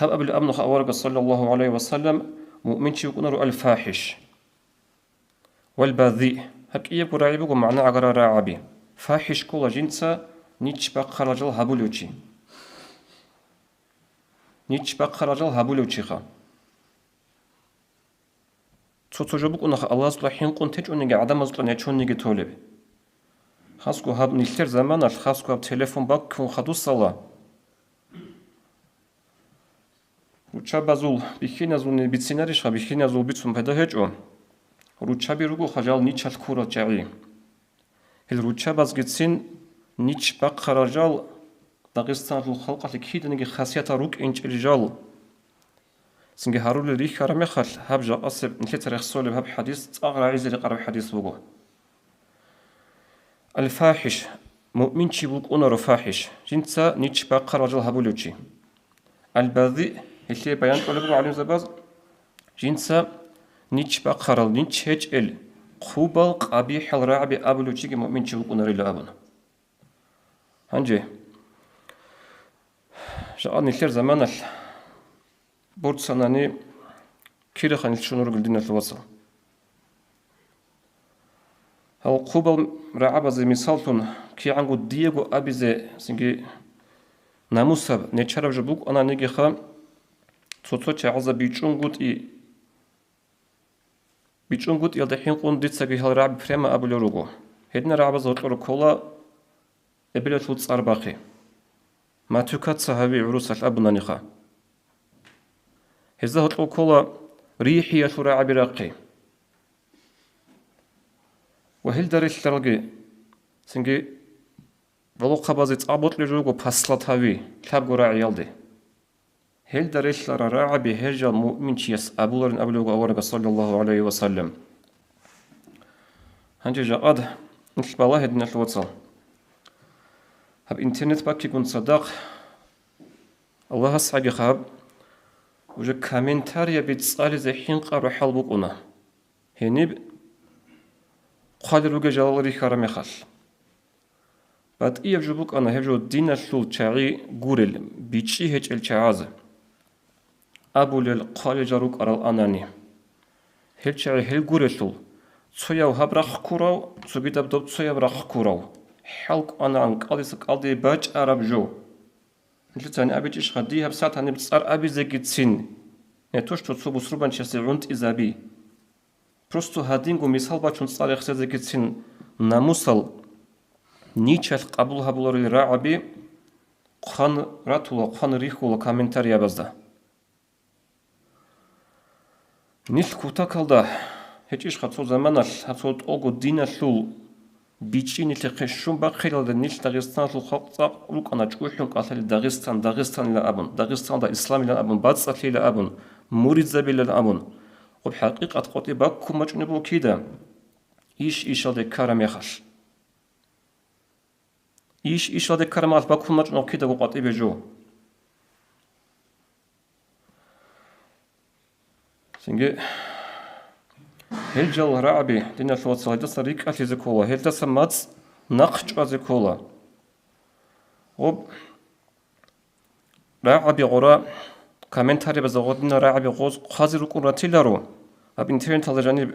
أصحاب أبل أمن أورق صلى الله عليه وسلم مؤمن شيكون الفاحش والبذيء هك إيه قرائبه معنى عقر راعبي فاحش كل جنسا نيتش بقى رجل هبولوشي نيتش بقى رجل هبولوشي خا تجربك أنها الله سبحانه حين قن تجوني عدم سبحانه يجوني تولب خاصكو هاب نيشتر زمان خاصكو هاب تلفون باك خدو صلاة روچا بازول بخين ازون بيتسيناريش خا بخين ازول بيتسون پیدا هجو روچا بيروگو خجال نيچال كورا جاي هل روچا باز گيتسين نيچ باق خراجال داغستان الخلق لكيدنگي خاصيتا روك انچ رجال سنگي هارول ريخ رامي خال هاب جا اسب نتي تاريخ سولب هاب حديث اغرا عايز قرب حديث بوغو الفاحش مؤمن شبوك أنر فاحش جنسا نيتش باق رجل هبولوشي البذيء اللي بيان قلبه عليهم زباز جنسا نيتش باق رجل نيتش هج ال خوبال قبيح الرعب أبولوشي مؤمن شبوك أنر إلا أبن هنجي جاء نيتر زمان بورد سناني كيرا خان الشنور قلدين الوصل هل قبل رعب زي مثالتون كي عنو ديغو أبي زي سنجي ناموسب نتشرب جبوك أنا نيجي خام تصوت عزا بيچونغوت يلدحين قون ديت سجي هل رعب فريما أبو لروجو هدنا رعب زوتلو كولا إبلة وتصار باقي ما تكات صحابي عروس الأب نخا هذا هتلو كولا ريحي رعب راقي وهل دريش تلقي سنجي ولو قبضت أبوت لجوجو بسلط هاوي تابو راعي يلدي هل دريش لرا بهجا مؤمن شيس أبولرن أبلوغو أورغ صلى الله عليه وسلم هنجي جاء مثل بالله هدنا الوصل هب إنترنت باكي كون صدق الله سعي خاب وجا كومنتاريا بيتسأل زي حين قارو حلبوك أنا هني قادر وجا جلال ريخارا مخال بعد إيه جبوك أنا هجو دين الشول شاعي غورل بيتشي هج الشعاز أبو للقال جاروك أرال أناني هل شاعي هل غورل شول تسويا وهبرخ كوراو تسوبي دبدب تسويا برخ كوراو حلق أنا عنك أليسك ألدي باج أراب جو مثل تاني أبي تيش خديها بساعة هني بتصار أبي زي جتسين نتوش تصوب سروبان شاسي عند إزابي просто هادينغو مثال باشون صار يخسر جتسين ناموسل نيچل قبول هبولوري رعبي قان راتولا قان ريخولا كومنتاريا بازدا نيل كوتا كالدا هيچيش خاطو زمانال هاتوت اوغو دينالو بيچي نيل قشون باقيلدا نيل داغستان الخلق روكانا چوخون قاتل داغستان لا ابون داغستان دا اسلام لا ابون باتساتلي لا ابون موريد زبيل لا ابون وبحقيقة قوتي باكو مجنبو كيدا إيش هذا كرم يخش إيش هذا كرم على باكو مجنبو كيدا وقوتي بجو سنجي هل جل رعبي دينا الواتس هل دس ريك أتي زكولا هل دس ماتس نقش أزكولا وب رعبي غرا كومنتاري بزغودنا رعبي غوز قازر كوراتي لارو اب انترنت على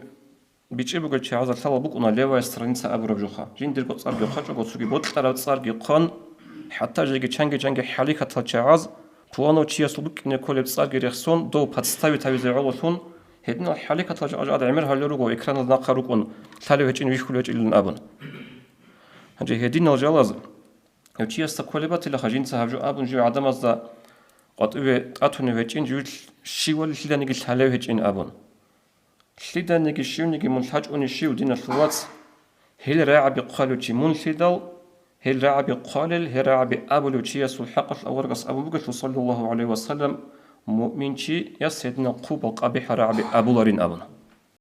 بيچي بوغل چازا تلا بوكنا ليوا سترانيسا ابربجوخا جيندير قصار بيخا جو سوغي بوت طرف صار قان حتى جيجي چانگي حاليكا تلچاز بوانو چياسو بوكني كولب صار ريخسون دو باتستاوي تاويزي عولتون هدنا حاليكا تلچاز عمر هالروغو اكران ناقاروكون تالو هچين ويخولوچ إلن ابن هجي هدين الجلاز يوچياستا كولبات لا خجينسا هاجو ابن جو عدم از قطوي قطوني وچين جو شيول ليدانيگي تالو هچين ابن ليدانيگي شيونيگي منحاجوني شيو دين الفواتس هل راعبي قالوچي منفدل هل راعبي قالل هل راعبي ابولوچي يسو حق الاورغس ابو بكر صلى الله عليه وسلم مؤمنشي يا سيدنا قوب قبيح راعبي ابولارين ابن